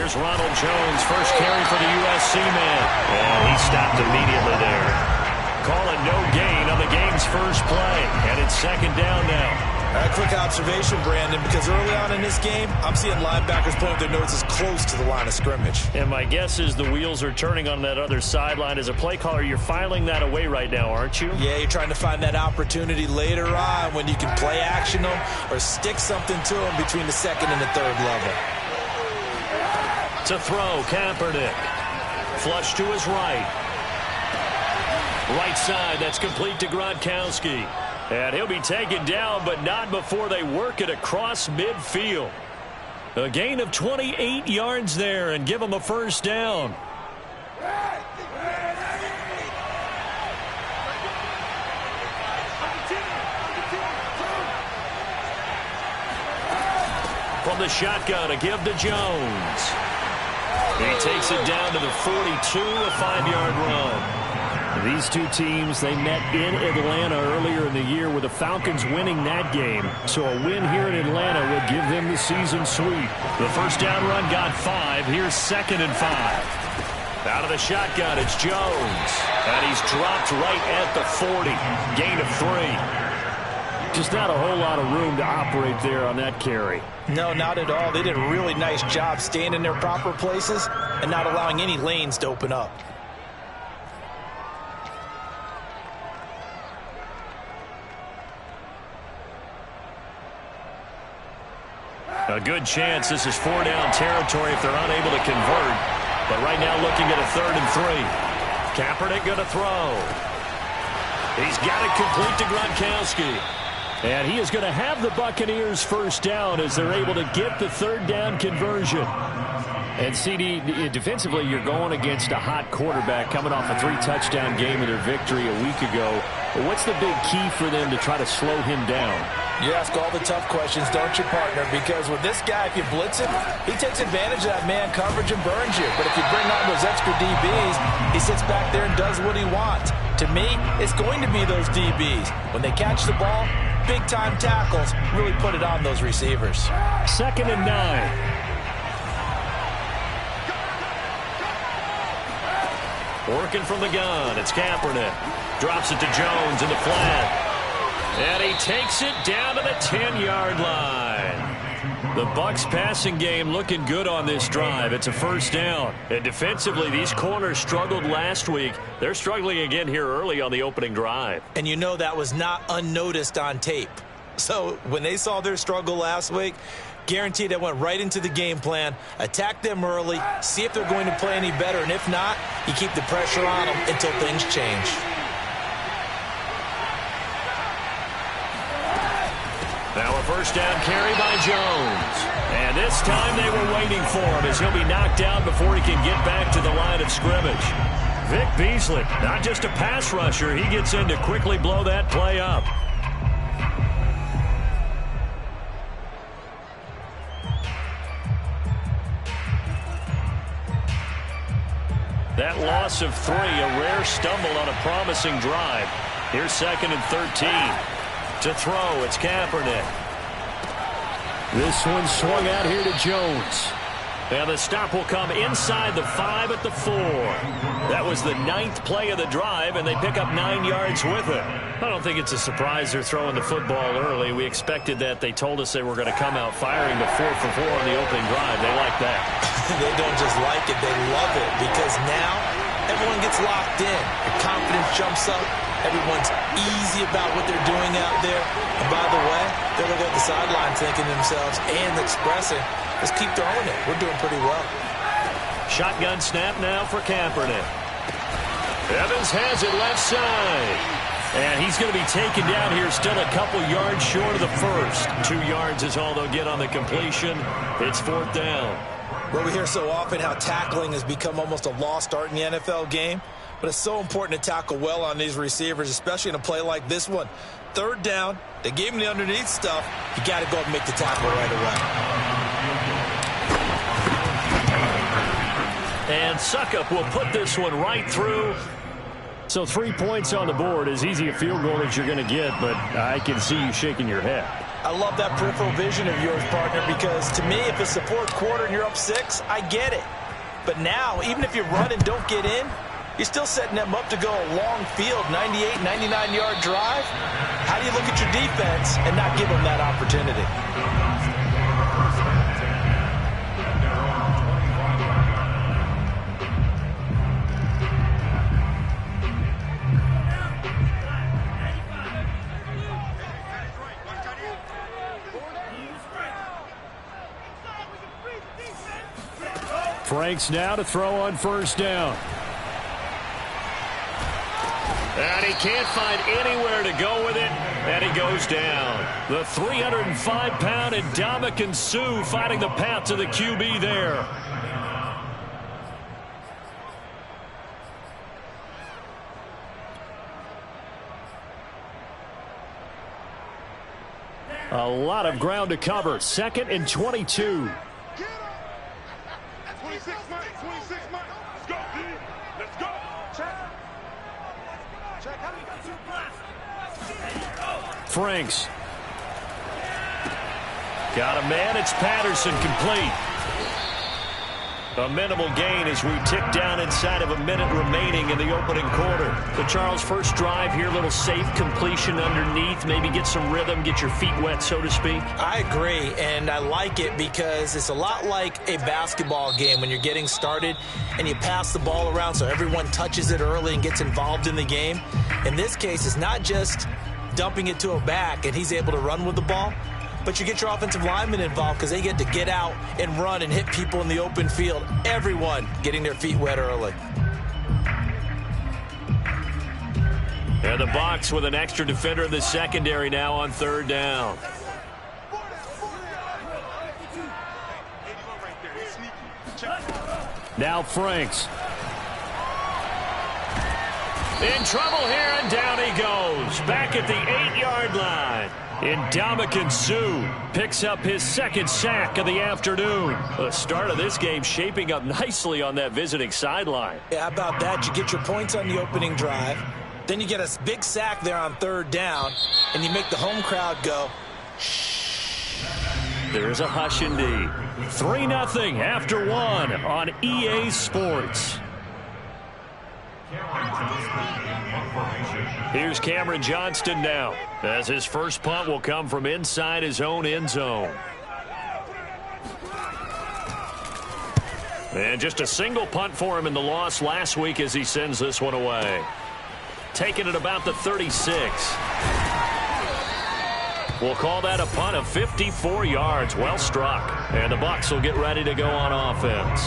Here's Ronald Jones, first carry for the USC man. And he stopped immediately there. Call it no gain on the game's first play. And it's second down now. A quick observation, Brandon, because early on in this game, I'm seeing linebackers putting their noses close to the line of scrimmage. And my guess is the wheels are turning on that other sideline. As a play caller, you're filing that away right now, aren't you? Yeah, you're trying to find that opportunity later on when you can play action them or stick something to them between the second and the third level. To throw, Kaepernick. Flush to his right. Right side, that's complete to Gronkowski. And he'll be taken down, but not before they work it across midfield. A gain of 28 yards there and give him a first down. From the shotgun, a give to Jones. He takes it down to the 42, a 5-yard run. These two teams, they met in Atlanta earlier in the year with the Falcons winning that game. So a win here in Atlanta would give them the season sweep. The first down run got 5. Here's 2nd and 5. Out of the shotgun, it's Jones. And he's dropped right at the 40. Gain of 3. Just not a whole lot of room to operate there on that carry. No, not at all. They did a really nice job staying in their proper places and not allowing any lanes to open up. A good chance this is 4-down territory if they're unable to convert. But right now looking at a 3rd and 3. Kaepernick going to throw. He's got it complete to Gronkowski. And he is going to have the Buccaneers first down as they're able to get the 3rd down conversion. And CD, defensively, you're going against a hot quarterback coming off a 3-touchdown game of their victory a week ago. But what's the big key for them to try to slow him down? You ask all the tough questions, don't you, partner? Because with this guy, if you blitz him, he takes advantage of that man coverage and burns you. But if you bring on those extra DBs, he sits back there and does what he wants. To me, it's going to be those DBs. When they catch the ball, big-time tackles really put it on those receivers. 2nd and 9. Working from the gun, it's Kaepernick. Drops it to Jones in the flat. And he takes it down to the 10-yard line. The Bucs passing game looking good on this drive. It's a first down. And defensively, these corners struggled last week. They're struggling again here early on the opening drive. And you know that was not unnoticed on tape. So when they saw their struggle last week, guaranteed that went right into the game plan. Attack them early, see if they're going to play any better. And if not, you keep the pressure on them until things change. Now a first down carry by Jones. And this time they were waiting for him as he'll be knocked down before he can get back to the line of scrimmage. Vic Beasley, not just a pass rusher, he gets in to quickly blow that play up. That loss of 3, a rare stumble on a promising drive. Here's 2nd and 13. To throw, it's Kaepernick. This one swung out here to Jones. And the stop will come inside the 5 at the 4. That was the 9th play of the drive, and they pick up 9 yards with it. I don't think it's a surprise they're throwing the football early. We expected that. They told us they were going to come out firing the 4 for 4 on the opening drive. They like that. They don't just like it, they love it, because now everyone gets locked in. The confidence jumps up. Everyone's easy about what they're doing out there. And by the way, they're going to go to the sideline thinking to themselves and expressing, let's keep throwing it. We're doing pretty well. Shotgun snap now for Kaepernick. Evans has it left side. And he's going to be taken down here, still a couple yards short of the first. 2 yards is all they'll get on the completion. It's 4th down. Well, we hear so often how tackling has become almost a lost art in the NFL game. But it's so important to tackle well on these receivers, especially in a play like this one. 3rd down, they gave him the underneath stuff. You got to go and make the tackle right away. And Suckup will put this one right through. So 3 points on the board, as easy a field goal as you're going to get, but I can see you shaking your head. I love that peripheral vision of yours, partner, because to me, if it's the fourth quarter and you're up 6, I get it. But now, even if you run and don't get in, you're still setting them up to go a long field, 98, 99-yard drive. How do you look at your defense and not give them that opportunity? Franks now to throw on first down. And he can't find anywhere to go with it, and he goes down. The 305-pound Ddfl Suh finding the path to the QB there. A lot of ground to cover. 2nd and 22. 26 months. Let's go, D. Let's go. Check. Franks. Got a man. It's Patterson, complete. A minimal gain as we tick down inside of a minute remaining in the opening quarter. So, Charles, first drive here, little safe completion underneath. Maybe get some rhythm, get your feet wet, so to speak. I agree, and I like it because it's a lot like a basketball game when you're getting started and you pass the ball around so everyone touches it early and gets involved in the game. In this case, it's not just dumping it to a back and he's able to run with the ball, but you get your offensive linemen involved because they get to get out and run and hit people in the open field. Everyone getting their feet wet early. And the box with an extra defender in the secondary now on third down. Now Franks. In trouble here, and down he goes. Back at the 8-yard line. Ddfl Suh picks up his 2nd sack of the afternoon. The start of this game shaping up nicely on that visiting sideline. Yeah, how about that? You get your points on the opening drive. Then you get a big sack there on third down, and you make the home crowd go, shh. There's a hush indeed. 3-0 after 1 on EA Sports. Here's Cameron Johnston now, as his first punt will come from inside his own end zone. And just a single punt for him in the loss last week as he sends this one away. Taking it about the 36. We'll call that a punt of 54 yards. Well struck. And the Bucs will get ready to go on offense.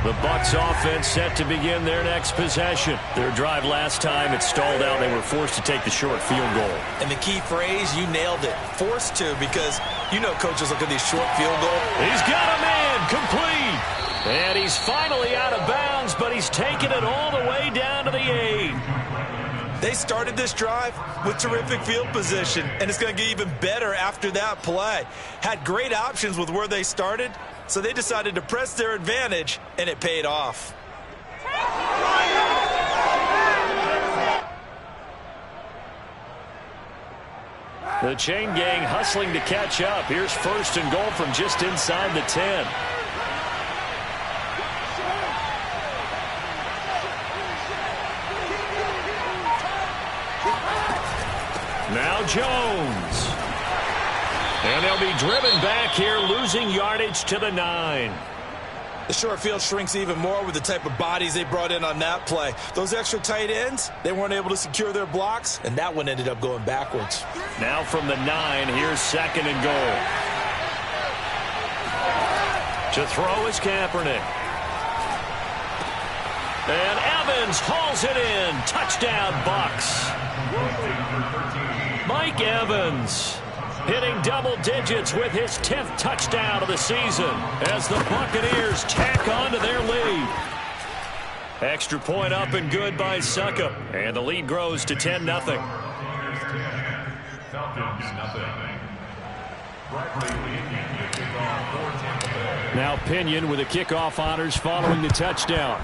The Bucs offense set to begin their next possession. Their drive last time, it stalled out. They were forced to take the short field goal. And the key phrase, you nailed it. Forced to, because you know coaches look at these short field goals. He's got a man, complete. And he's finally out of bounds, but he's taken it all the way down to the 8. They started this drive with terrific field position, and it's going to get even better after that play. Had great options with where they started, so they decided to press their advantage, and it paid off. The chain gang hustling to catch up. Here's 1st and goal from just inside the 10. Now Jones. And they'll be driven back here, losing yardage to the 9. The short field shrinks even more with the type of bodies they brought in on that play. Those extra tight ends, they weren't able to secure their blocks, and that one ended up going backwards. Now from the 9, here's 2nd and goal. To throw is Kaepernick. And Evans hauls it in. Touchdown, Bucs. Mike Evans hitting double digits with his 10th touchdown of the season as the Buccaneers tack on to their lead. Extra point up and good by Succop. And the lead grows to 10-0. Now Pinion with the kickoff honors following the touchdown.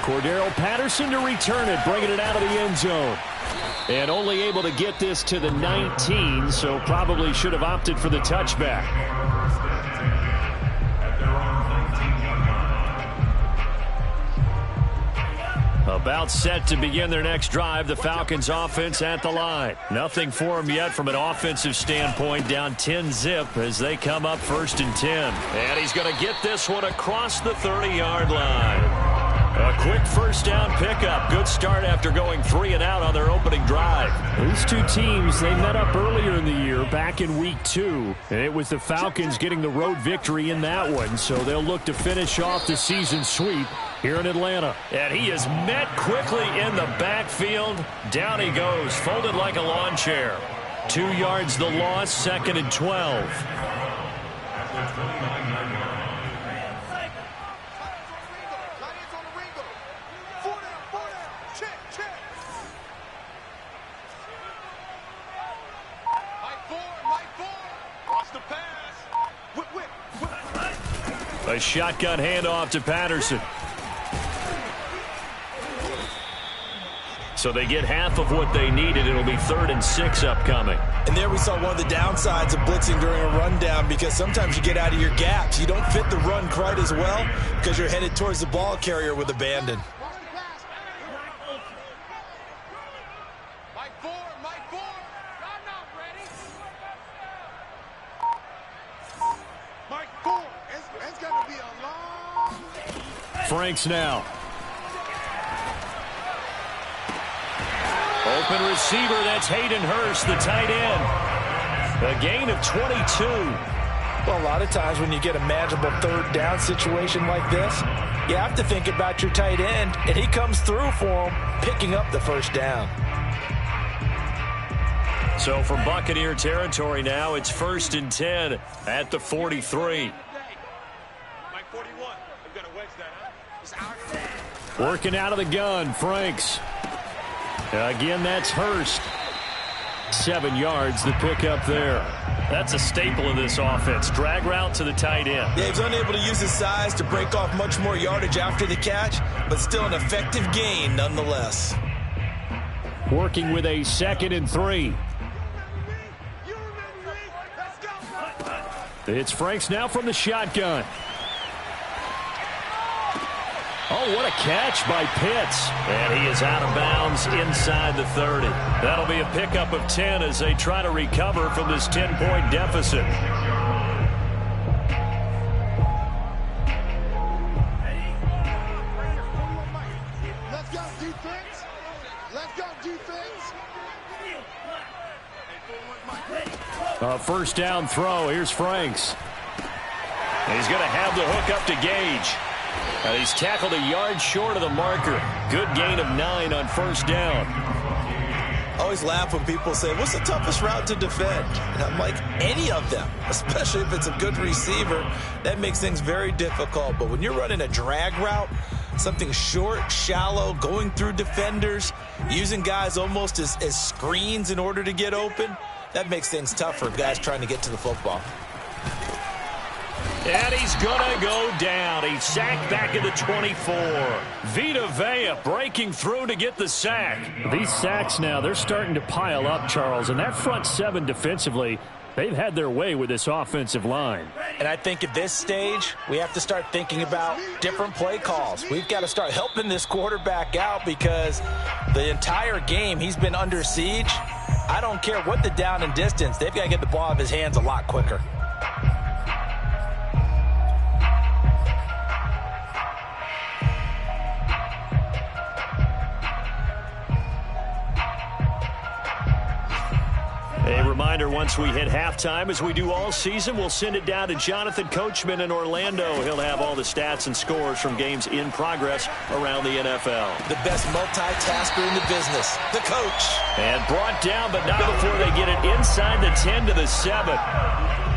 Cordarrelle Patterson to return it, bringing it out of the end zone. And only able to get this to the 19, so probably should have opted for the touchback. About set to begin their next drive, the Falcons offense at the line. Nothing for them yet from an offensive standpoint, down 10-zip as they come up 1st and 10. And he's going to get this one across the 30-yard line. A quick first down pickup. Good start after going 3 and out on their opening drive. These two teams, they met up earlier in the year back in week 2. And it was the Falcons getting the road victory in that one. So they'll look to finish off the season sweep here in Atlanta. And he is met quickly in the backfield. Down he goes, folded like a lawn chair. 2 yards the loss, 2nd and 12. A shotgun handoff to Patterson. So they get half of what they needed. It'll be 3rd and 6 upcoming. And there we saw one of the downsides of blitzing during a rundown, because sometimes you get out of your gaps. You don't fit the run quite as well because you're headed towards the ball carrier with abandon. Franks now. Open receiver, that's Hayden Hurst, the tight end. A gain of 22. Well, a lot of times when you get a manageable 3rd down situation like this, you have to think about your tight end, and he comes through for him, picking up the 1st down. So from Buccaneer territory now, it's 1st and 10 at the 43. Working out of the gun, Franks. Again, that's Hurst. 7 yards, the pickup there. That's a staple of this offense. Drag route to the tight end. Yeah, he's unable to use his size to break off much more yardage after the catch, but still an effective gain nonetheless. Working with a 2nd and 3. It's Franks now from the shotgun. Oh, what a catch by Pitts. And he is out of bounds inside the 30. That'll be a pickup of 10 as they try to recover from this 10-point deficit. Let's go, defense. Let's go, defense. 1st down throw. Here's Franks. And he's going to have the hook up to Gage. And he's tackled a yard short of the marker. Good gain of 9 on 1st down. I always laugh when people say, what's the toughest route to defend? And I'm like, any of them, especially if it's a good receiver. That makes things very difficult. But when you're running a drag route, something short, shallow, going through defenders, using guys almost as screens in order to get open, that makes things tough for guys trying to get to the football. And he's going to go down. He's sacked back at the 24. Vita Vea breaking through to get the sack. These sacks now, they're starting to pile up, Charles. And that front 7 defensively, they've had their way with this offensive line. And I think at this stage, we have to start thinking about different play calls. We've got to start helping this quarterback out because the entire game he's been under siege. I don't care what the down and distance. They've got to get the ball out of his hands a lot quicker. A reminder, once we hit halftime, as we do all season, we'll send it down to Jonathan Coachman in Orlando. He'll have all the stats and scores from games in progress around the NFL. The best multitasker in the business, the coach. And brought down, but not before they get it inside the 10 to the 7.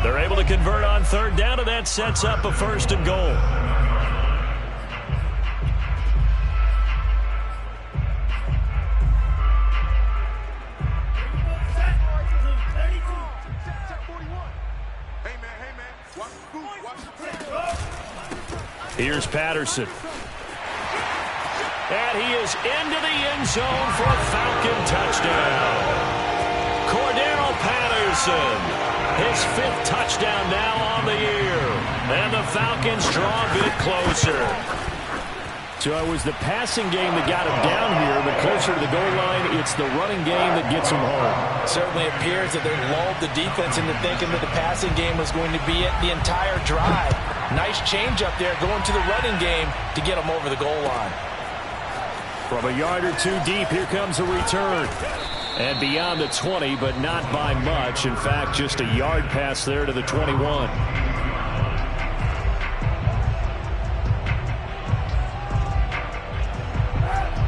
They're able to convert on 3rd down, and that sets up a 1st and goal. Here's Patterson. And he is into the end zone for a Falcon touchdown. Cordero Patterson, his 5th touchdown now on the year. And the Falcons draw a bit closer. So it was the passing game that got him down here, but closer to the goal line, it's the running game that gets him home. Certainly appears that they lulled the defense into thinking that the passing game was going to be it the entire drive. Nice change up there going to the running game to get him over the goal line. From a yard or two deep, here comes a return. And beyond the 20, but not by much. In fact, just a yard pass there to the 21.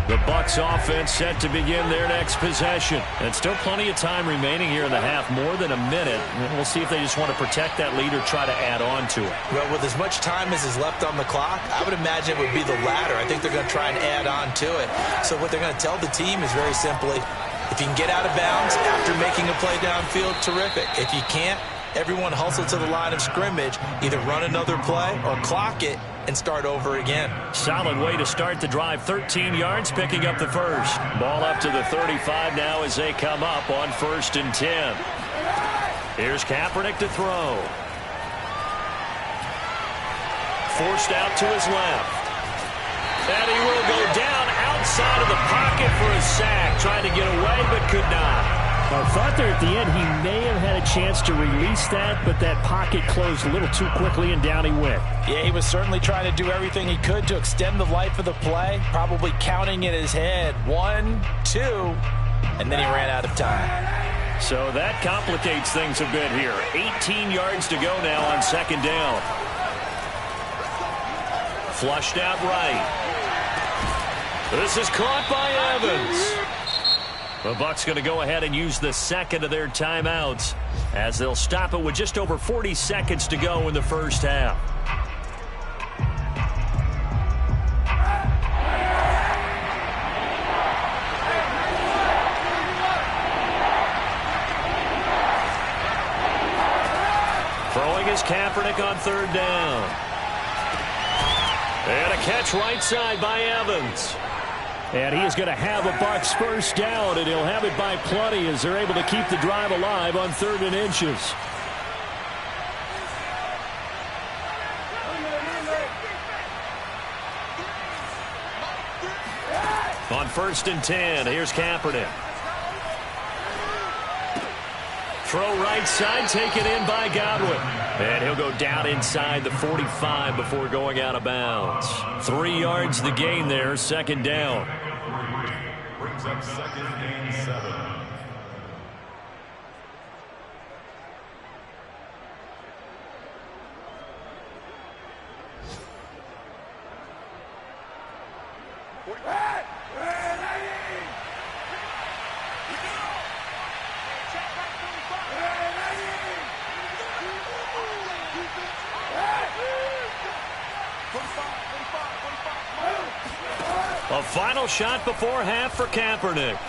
The Bucs offense set to begin their next possession. And still plenty of time remaining here in the half, more than a minute. We'll see if they just want to protect that lead or try to add on to it. Well, with as much time as is left on the clock, I would imagine it would be the latter. I think they're going to try and add on to it. So what they're going to tell the team is very simply, if you can get out of bounds after making a play downfield, terrific. If you can't, everyone hustle to the line of scrimmage, either run another play or clock it and start over again. Solid way to start the drive. 13 yards, picking up the first. Ball up to the 35 now as they come up on 1st and 10. Here's Kaepernick to throw. Forced out to his left. And he will go down outside of the pocket for a sack. Trying to get away, but could not. I thought there at the end he may have had a chance to release that, but that pocket closed a little too quickly, and down he went. Yeah, he was certainly trying to do everything he could to extend the life of the play, probably counting in his head 1, 2, and then he ran out of time. So that complicates things a bit here. 18 yards to go now on 2nd down. Flushed out right. This is caught by Evans. The Bucs going to go ahead and use the 2nd of their timeouts as they'll stop it with just over 40 seconds to go in the first half. Throwing is Kaepernick on 3rd down. And a catch right side by Evans. And he is going to have a Bucs first down, and he'll have it by plenty as they're able to keep the drive alive on 3rd and inches. On 1st and 10, here's Kaepernick. Throw right side, taken in by Godwin. And he'll go down inside the 45 before going out of bounds. 3 yards the gain there, 2nd down. Brings up 2nd and 7. A final shot before half for Kaepernick.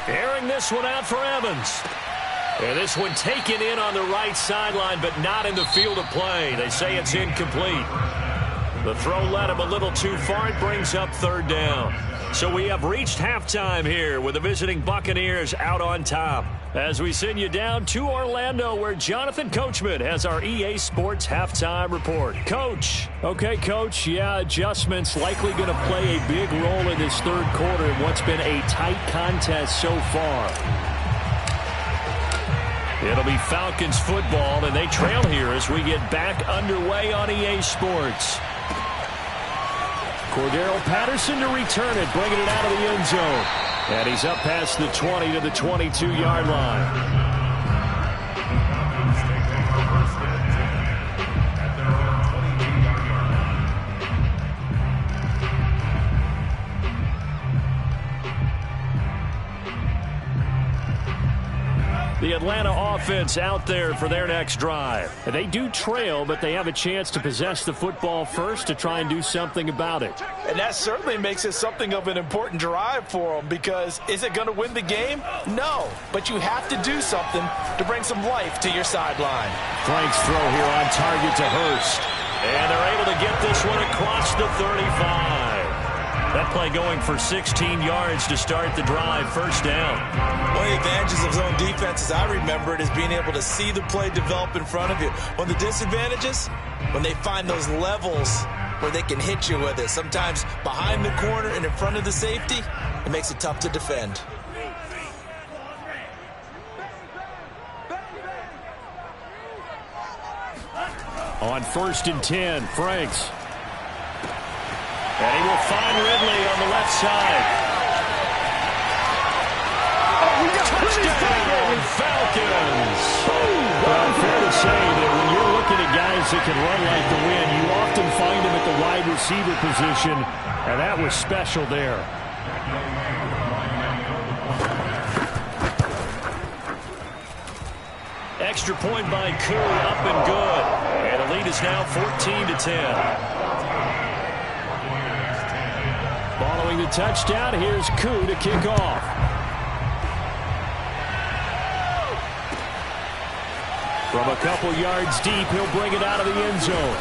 Airing this one out for Evans. And this one taken in on the right sideline, but not in the field of play. They say it's incomplete. The throw led him a little too far. It brings up 3rd down. So we have reached halftime here with the visiting Buccaneers out on top. As we send you down to Orlando, where Jonathan Coachman has our EA Sports halftime report. Coach. Okay, Coach. Yeah, adjustments likely going to play a big role in this 3rd quarter in what's been a tight contest so far. It'll be Falcons football, and they trail here as we get back underway on EA Sports. Cordero Patterson to return it, bringing it out of the end zone. And he's up past the 20 to the 22-yard line. The Atlanta offense out there for their next drive. They do trail, but they have a chance to possess the football first to try and do something about it. And that certainly makes it something of an important drive for them, because is it going to win the game? No, but you have to do something to bring some life to your sideline. Frank's throw here on target to Hurst. And they're able to get this one across the 35. That play going for 16 yards to start the drive. First down. One of the advantages of zone defense, as I remember it, is being able to see the play develop in front of you. One of the disadvantages, when they find those levels where they can hit you with it. Sometimes behind the corner and in front of the safety, it makes it tough to defend. On 1st and 10, Franks. And he will find Ridley on the left side. Touchdown, Falcons! Well, fair to say that when you're looking at guys that can run like the wind, you often find them at the wide receiver position, and that was special there. Extra point by Koo, up and good. And the lead is now 14-10. Following the touchdown, here's Koo to kick off. From a couple yards deep, he'll bring it out of the end zone.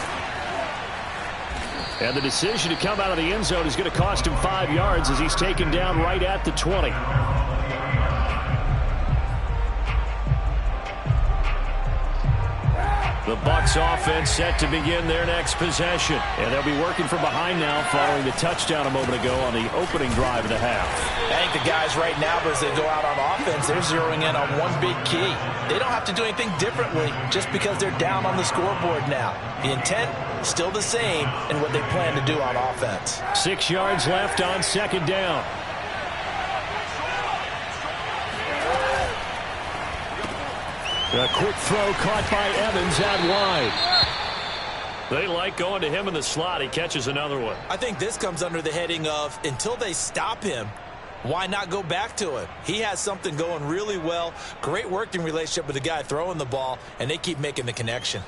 And the decision to come out of the end zone is going to cost him 5 yards as he's taken down right at the 20. The Bucs offense set to begin their next possession. And they'll be working from behind now following the touchdown a moment ago on the opening drive of the half. I think the guys right now, as they go out on offense, they're zeroing in on one big key. They don't have to do anything differently just because they're down on the scoreboard now. The intent, still the same in what they plan to do on offense. 6 yards left on 2nd down. A quick throw caught by Evans out wide. They like going to him in the slot. He catches another one. I think this comes under the heading of until they stop him, why not go back to it? He has something going really well. Great working relationship with the guy throwing the ball, and they keep making the connection.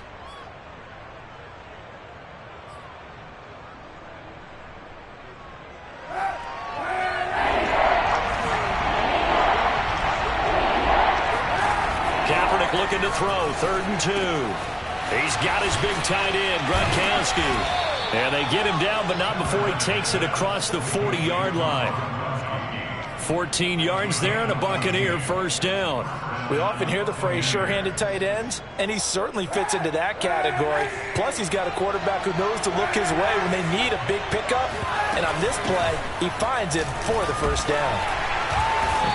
Looking to throw, 3rd and 2. He's got his big tight end, Gronkowski. And they get him down, but not before he takes it across the 40-yard line. 14 yards there and a Buccaneer first down. We often hear the phrase sure-handed tight ends, and he certainly fits into that category. Plus, he's got a quarterback who knows to look his way when they need a big pickup. And on this play, he finds it for the first down.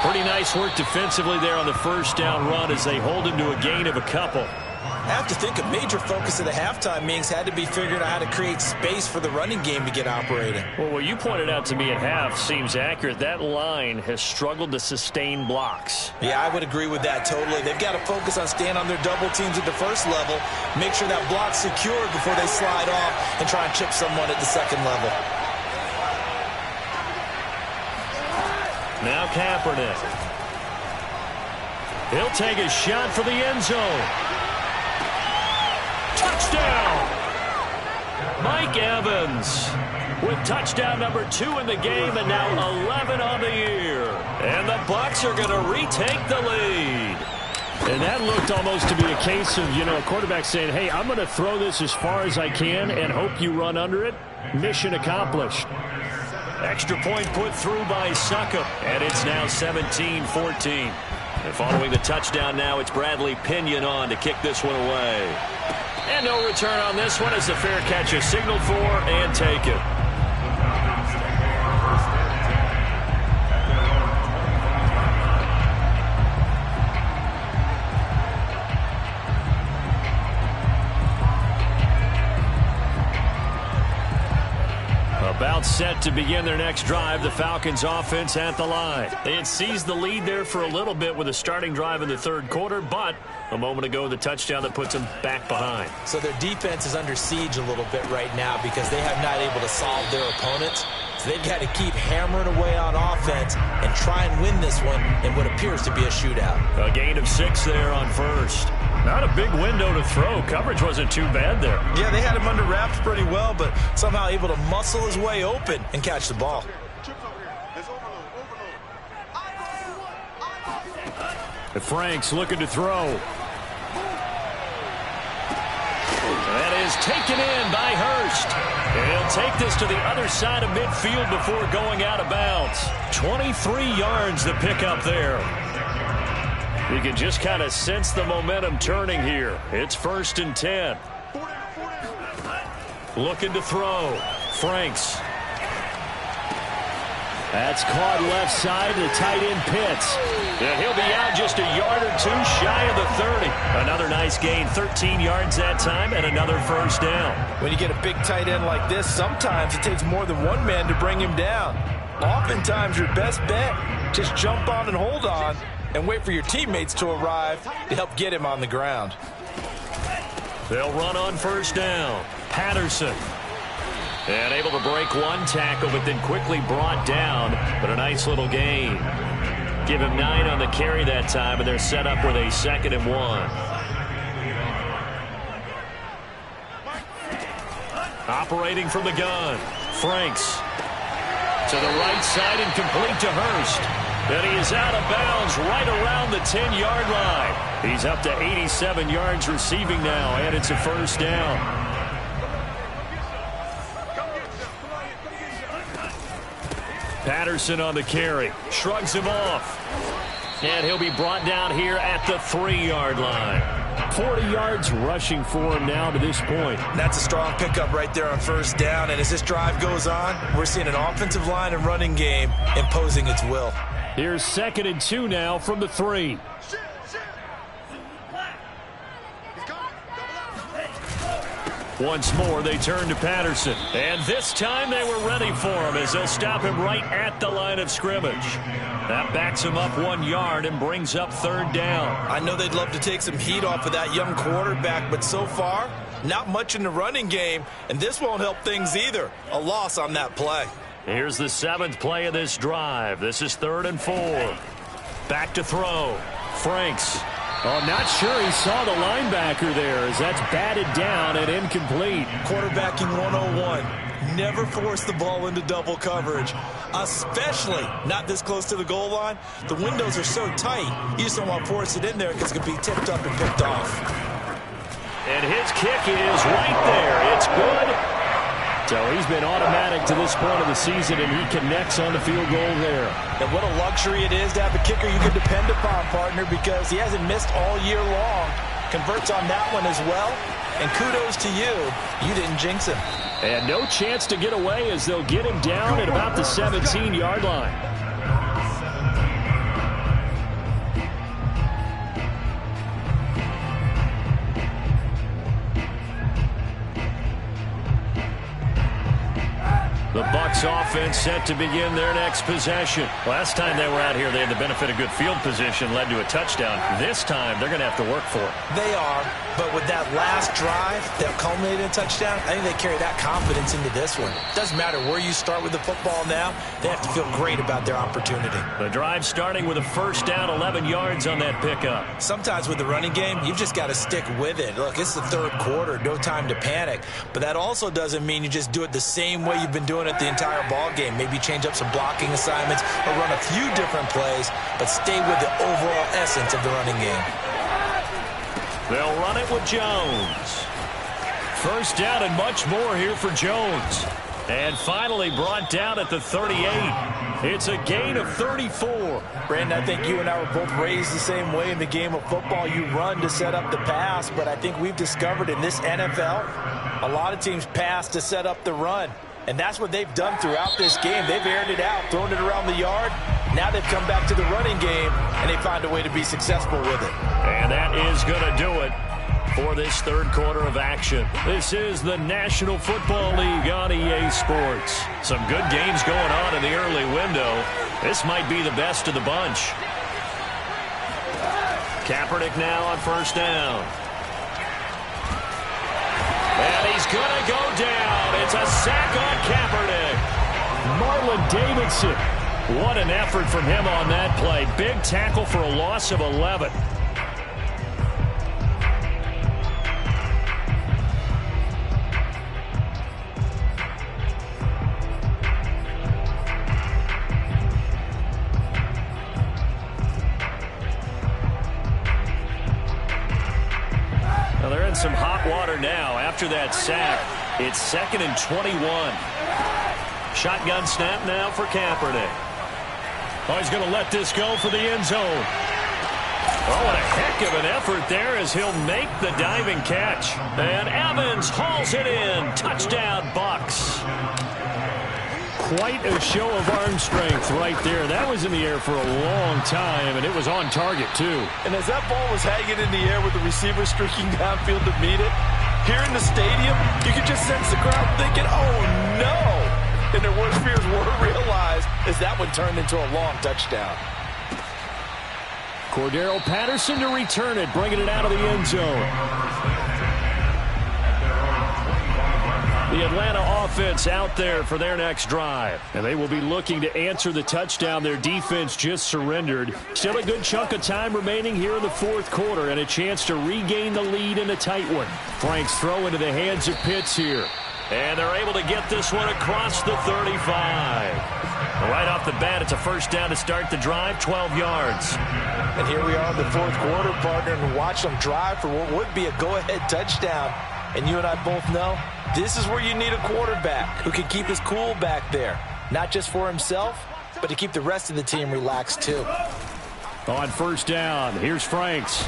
Pretty nice work defensively there on the first down run as they hold him to a gain of a couple. I have to think a major focus of the halftime meetings had to be figuring out how to create space for the running game to get operating. Well, what you pointed out to me at half seems accurate. That line has struggled to sustain blocks. Yeah, I would agree with that totally. They've got to focus on staying on their double teams at the first level, make sure that block's secured before they slide off and try and chip someone at the second level. Now Kaepernick. He'll take a shot for the end zone. Touchdown! Mike Evans with touchdown number 2 in the game and now 11 on the year. And the Bucs are going to retake the lead. And that looked almost to be a case of, a quarterback saying, hey, I'm going to throw this as far as I can and hope you run under it. Mission accomplished. Extra point put through by Succop, and it's now 17-14. And following the touchdown now, it's Bradley Pinion on to kick this one away. And no return on this one as the fair catch is signaled for and taken. About set to begin their next drive, the Falcons offense at the line. They had seized the lead there for a little bit with a starting drive in the 3rd quarter, but a moment ago the touchdown that puts them back behind. So their defense is under siege a little bit right now because they have not able to solve their opponents. So they've got to keep hammering away on offense and try and win this one in what appears to be a shootout. A gain of 6 there on first. Not a big window to throw. Coverage wasn't too bad there. Yeah, they had him under wraps pretty well, but somehow able to muscle his way open and catch the ball. Franks looking to throw. That is taken in by Hurst. And he'll take this to the other side of midfield before going out of bounds. 23 yards to pick up there. You can just kind of sense the momentum turning here. It's 1st and 10. Looking to throw. Franks. That's caught left side. The tight end Pitts. And he'll be out just a yard or two shy of the 30. Another nice gain. 13 yards that time and another 1st down. When you get a big tight end like this, sometimes it takes more than one man to bring him down. Oftentimes your best bet, just jump on and hold on and wait for your teammates to arrive to help get him on the ground. They'll run on 1st down. Patterson. And able to break one tackle, but then quickly brought down. But a nice little gain. Give him 9 on the carry that time, and they're set up with a 2nd and 1. Operating from the gun. Franks. To the right side and complete to Hurst. And he is out of bounds right around the 10-yard line. He's up to 87 yards receiving now, and it's a 1st down. Patterson on the carry. Shrugs him off. And he'll be brought down here at the 3-yard line. 40 yards rushing for him now to this point. That's a strong pickup right there on 1st down. And as this drive goes on, we're seeing an offensive line and running game imposing its will. Here's 2nd and 2 now from the 3. Once more, they turn to Patterson. And this time they were ready for him as they'll stop him right at the line of scrimmage. That backs him up 1 yard and brings up 3rd down. I know they'd love to take some heat off of that young quarterback, but so far, not much in the running game, and this won't help things either. A loss on that play. Here's the 7th play of this drive. This is 3rd and 4. Back to throw. Franks. Oh, not sure he saw the linebacker there as that's batted down and incomplete. Quarterbacking 101. Never force the ball into double coverage, especially not this close to the goal line. The windows are so tight, you just don't want to force it in there because it could be tipped up and picked off. And his kick is right there. It's good. So he's been automatic to this point of the season, and he connects on the field goal there. And what a luxury it is to have a kicker you can depend upon, partner, because he hasn't missed all year long. Converts on that one as well. And kudos to you. You didn't jinx him. And no chance to get away as they'll get him down at about the 17-yard line. The Bucs offense set to begin their next possession. Last time they were out here, they had the benefit of good field position, led to a touchdown. This time, they're going to have to work for it. They are, but with that last drive that culminated in a touchdown, I think they carry that confidence into this one. Doesn't matter where you start with the football now, they have to feel great about their opportunity. The drive starting with a 1st down, 11 yards on that pickup. Sometimes with the running game, you've just got to stick with it. Look, it's the 3rd quarter, no time to panic. But that also doesn't mean you just do it the same way you've been doing it the entire ball game. Maybe change up some blocking assignments or run a few different plays, but stay with the overall essence of the running game. They'll run it with Jones. 1st down and much more here for Jones. And finally brought down at the 38. It's a gain of 34. Brandon, I think you and I were both raised the same way in the game of football. You run to set up the pass, but I think we've discovered in this NFL, a lot of teams pass to set up the run. And that's what they've done throughout this game. They've aired it out, thrown it around the yard. Now they've come back to the running game, and they find a way to be successful with it. And that is going to do it for this 3rd quarter of action. This is the National Football League on EA Sports. Some good games going on in the early window. This might be the best of the bunch. Kaepernick now on 1st down. And he's going to go down. It's a sack on Kaepernick. Marlon Davidson. What an effort from him on that play. Big tackle for a loss of 11. Now they're in some hot water now after that sack. It's 2nd and 21. Shotgun snap now for Kaepernick. Oh, he's going to let this go for the end zone. Oh, what a heck of an effort there as he'll make the diving catch. And Evans hauls it in. Touchdown, Bucs. Quite a show of arm strength right there. That was in the air for a long time, and it was on target, too. And as that ball was hanging in the air with the receiver streaking downfield to meet it, here in the stadium, you could just sense the crowd thinking, oh, no. And their worst fears were realized as that one turned into a long touchdown. Cordero Patterson to return it, bringing it out of the end zone. The Atlanta offense out there for their next drive. And they will be looking to answer the touchdown their defense just surrendered. Still a good chunk of time remaining here in the fourth quarter and a chance to regain the lead in a tight one. Frank's throw into the hands of Pitts here. And they're able to get this one across the 35. Right off the bat, it's a first down to start the drive, 12 yards. And here we are in the fourth quarter, partner, and watch them drive for what would be a go-ahead touchdown. And you and I both know this is where you need a quarterback who can keep his cool back there. Not just for himself, but to keep the rest of the team relaxed too. On first down, here's Franks.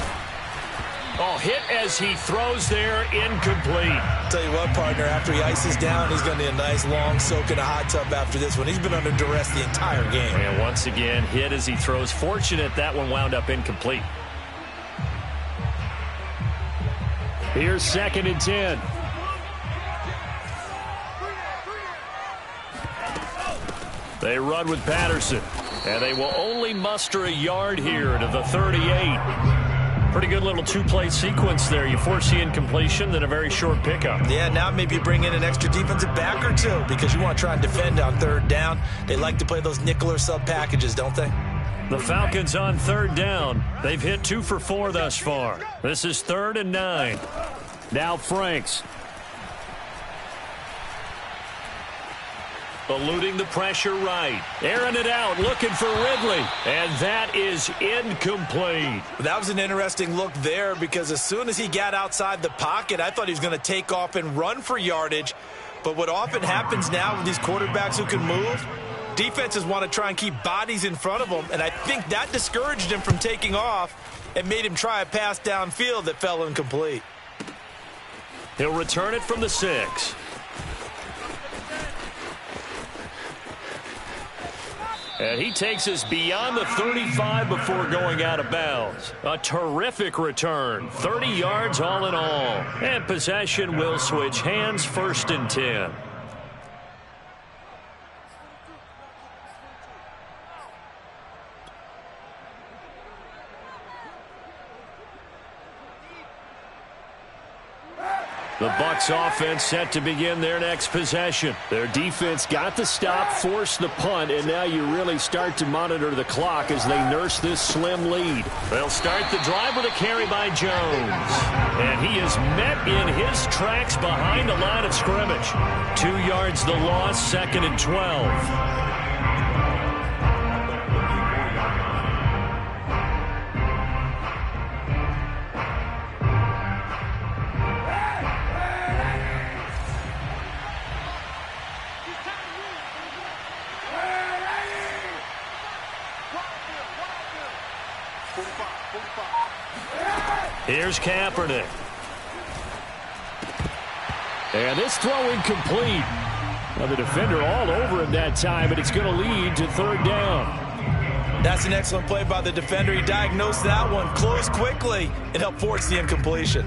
Oh, hit as he throws there, incomplete. Tell you what, partner, after he ices down, he's going to need a nice long soak in a hot tub after this one. He's been under duress the entire game. And once again, hit as he throws. Fortunate that one wound up incomplete. Here's 2nd and 10. They run with Patterson, and they will only muster a yard here to the 38. Pretty good little two-play sequence there. You force the incompletion, then a very short pickup. Yeah, now maybe you bring in an extra defensive back or two because you want to try and defend on third down. They like to play those nickel or sub packages, don't they? The Falcons on third down. They've hit 2 for 4 thus far. This is 3rd and 9. Now Franks. Eluding the pressure right. Airing it out, looking for Ridley. And that is incomplete. That was an interesting look there because as soon as he got outside the pocket, I thought he was going to take off and run for yardage. But what often happens now with these quarterbacks who can move, defenses want to try and keep bodies in front of them. And I think that discouraged him from taking off and made him try a pass downfield that fell incomplete. He'll return it from the 6. And he takes us beyond the 35 before going out of bounds. A terrific return. 30 yards all in all. And possession will switch hands, 1st and 10. The Bucs offense set to begin their next possession. Their defense got the stop, forced the punt, and now you really start to monitor the clock as they nurse this slim lead. They'll start the drive with a carry by Jones. And he is met in his tracks behind the line of scrimmage. 2 yards the loss, 2nd and 12. Here's Kaepernick. And this throw incomplete. Well, the defender all over him that time, but it's going to lead to 3rd down. That's an excellent play by the defender. He diagnosed that one, closed quickly, and helped force the incompletion.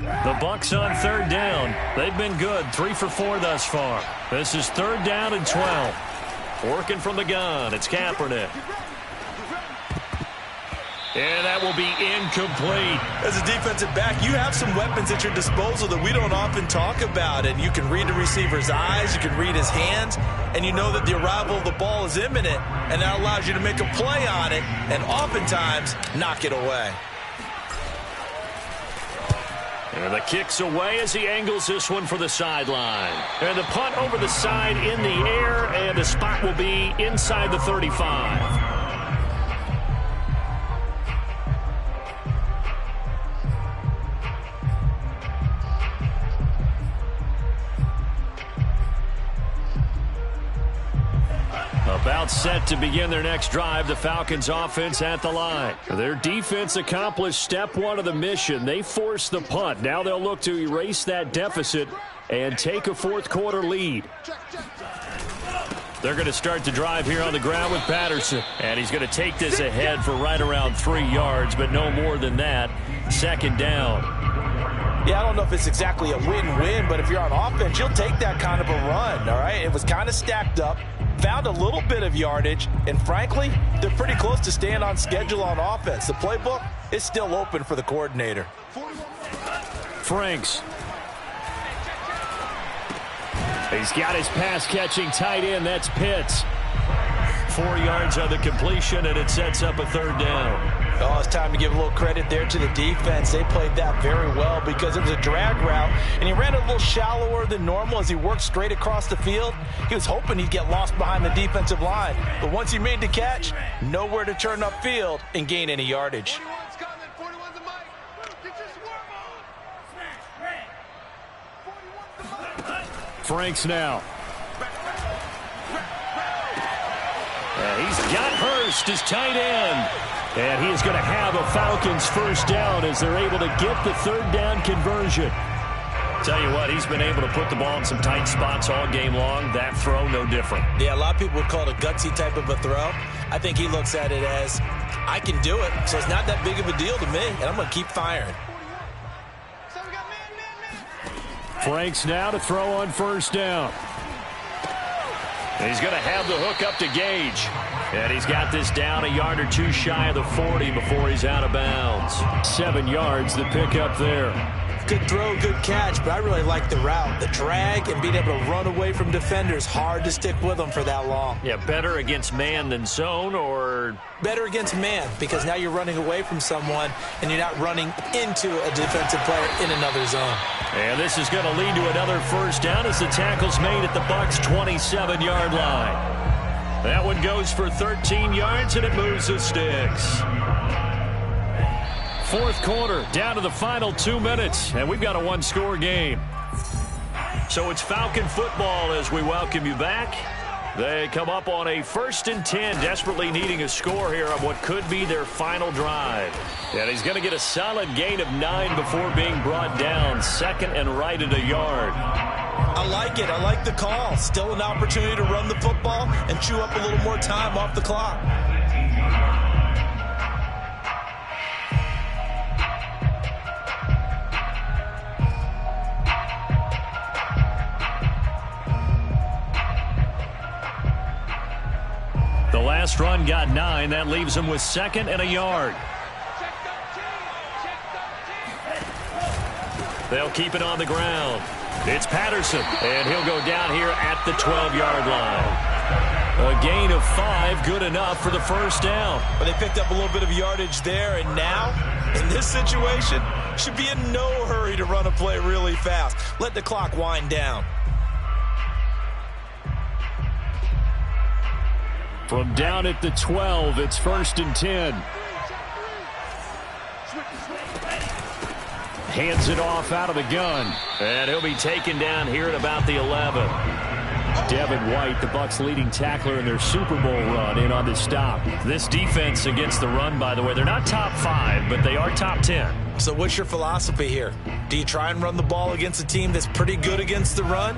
The Bucs on 3rd down. They've been good, 3 for 4 thus far. This is 3rd down and 12. Working from the gun, it's Kaepernick. And that will be incomplete. As a defensive back, you have some weapons at your disposal that we don't often talk about. And you can read the receiver's eyes, you can read his hands, and you know that the arrival of the ball is imminent. And that allows you to make a play on it and oftentimes knock it away. And the kick's away as he angles this one for the sideline. And the punt over the side in the air, and the spot will be inside the 35. About set to begin their next drive, the Falcons offense at the line. Their defense accomplished step one of the mission. They forced the punt. Now they'll look to erase that deficit and take a fourth quarter lead. They're going to start the drive here on the ground with Patterson. And he's going to take this ahead for right around 3 yards, but no more than that. Second down. Yeah, I don't know if it's exactly a win-win, but if you're on offense, you'll take that kind of a run, all right? It was kind of stacked up, found a little bit of yardage, and frankly, they're pretty close to staying on schedule on offense. The playbook is still open for the coordinator. Franks. He's got his pass-catching tight end. That's Pitts. 4 yards on the completion, and it sets up a third down. Oh, it's time to give a little credit there to the defense. They played that very well because it was a drag route, and he ran a little shallower than normal as he worked straight across the field. He was hoping he'd get lost behind the defensive line, but once he made the catch, nowhere to turn upfield and gain any yardage. Franks now. And he's got Hurst as tight end. And he is going to have a Falcons first down as they're able to get the third down conversion. Tell you what, he's been able to put the ball in some tight spots all game long. That throw, no different. Yeah, a lot of people would call it a gutsy type of a throw. I think he looks at it as, I can do it, so it's not that big of a deal to me, and I'm going to keep firing. Franks now to throw on first down. And he's going to have the hook up to Gage. And he's got this down a yard or two shy of the 40 before he's out of bounds. 7 yards, the pickup there. Good throw, good catch, but I really like the route. The drag and being able to run away from defenders, hard to stick with them for that long. Yeah, better against man than zone, or? Better against man, because now you're running away from someone and you're not running into a defensive player in another zone. And this is going to lead to another first down as the tackle's made at the Bucs' 27-yard line. That one goes for 13 yards, and it moves the sticks. Fourth quarter, down to the final 2 minutes, and we've got a one-score game. So it's Falcon football as we welcome you back. They come up on a 1st and 10, desperately needing a score here on what could be their final drive. And he's going to get a solid gain of 9 before being brought down. Second and right at a yard. I like it. I like the call. Still an opportunity to run the football and chew up a little more time off the clock. The last run got 9. That leaves him with 2nd and a yard. They'll keep it on the ground. It's Patterson, and he'll go down here at the 12-yard line. A gain of 5, good enough for the first down. But they picked up a little bit of yardage there, and now, in this situation, should be in no hurry to run a play really fast. Let the clock wind down. From down at the 12, it's 1st and 10. Hands it off out of the gun. And he'll be taken down here at about the 11. Devin White, the Bucs' leading tackler in their Super Bowl run, in on the stop. This defense against the run, by the way, they're not top 5, but they are top 10. So what's your philosophy here? Do you try and run the ball against a team that's pretty good against the run?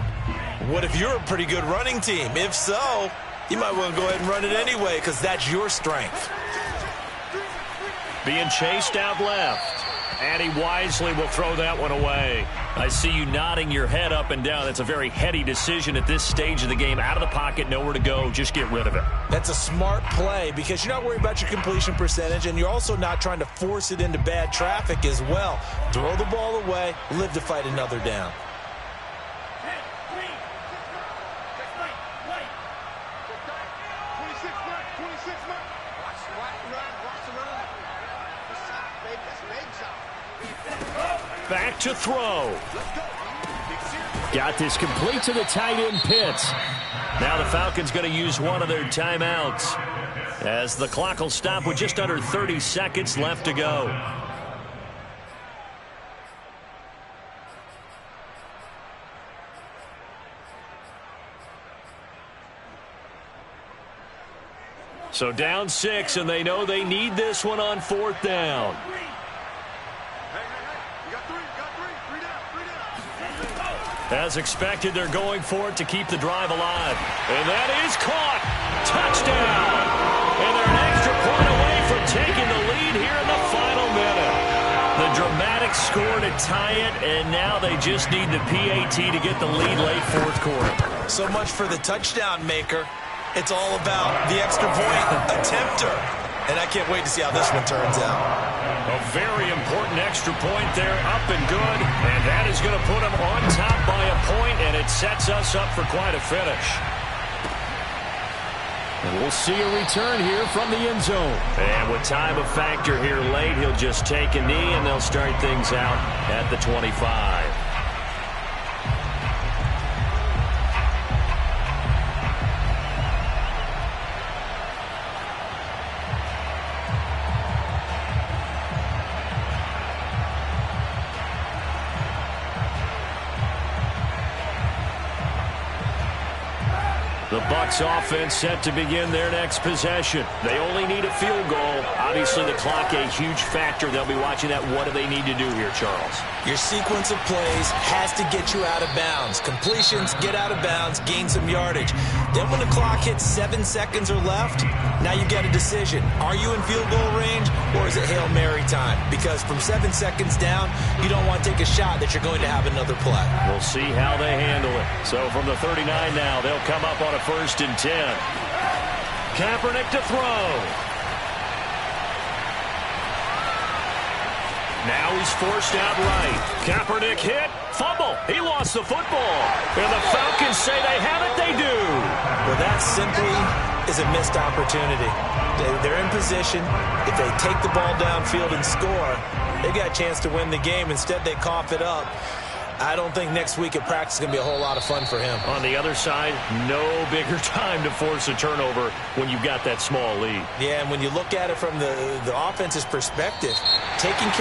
What if you're a pretty good running team? If so, you might want to go ahead and run it anyway because that's your strength. Being chased out left. And he wisely will throw that one away. I see you nodding your head up and down. That's a very heady decision at this stage of the game. Out of the pocket, nowhere to go. Just get rid of it. That's a smart play because you're not worried about your completion percentage, and you're also not trying to force it into bad traffic as well. Throw the ball away, live to fight another down. Back to throw. Got this complete to the tight end, Pitts. Now the Falcons going to use one of their timeouts as the clock will stop with just under 30 seconds left to go. So down 6, and they know they need this one on 4th down. As expected, they're going for it to keep the drive alive. And that is caught. Touchdown. And they're an extra point away from taking the lead here in the final minute. The dramatic score to tie it, and now they just need the PAT to get the lead late 4th quarter. So much for the touchdown maker. It's all about the extra point attempter. And I can't wait to see how this one turns out. A very important extra point there, up and good. And that is going to put them on top by a point, and it sets us up for quite a finish. And we'll see a return here from the end zone. And with time a factor here late, he'll just take a knee, and they'll start things out at the 25. The Bucs offense set to begin their next possession. They only need a field goal. Obviously, the clock a huge factor. They'll be watching that. What do they need to do here, Charles? Your sequence of plays has to get you out of bounds. Completions, get out of bounds, gain some yardage. Then when the clock hits 7 seconds or left, now you get a decision. Are you in field goal range, or is it Hail Mary time? Because from 7 seconds down, you don't want to take a shot that you're going to have another play. We'll see how they handle it. So from the 39 now, they'll come up on a 1st and 10. Kaepernick to throw. Now he's forced out right. Kaepernick hit. Fumble. He lost the football. And the Falcons say they have it. They do. Well, that simply is a missed opportunity. They're in position. If they take the ball downfield and score, they got a chance to win the game. Instead, they cough it up. I don't think next week at practice is going to be a whole lot of fun for him. On the other side, no bigger time to force a turnover when you've got that small lead. Yeah, and when you look at it from the offense's perspective, taking care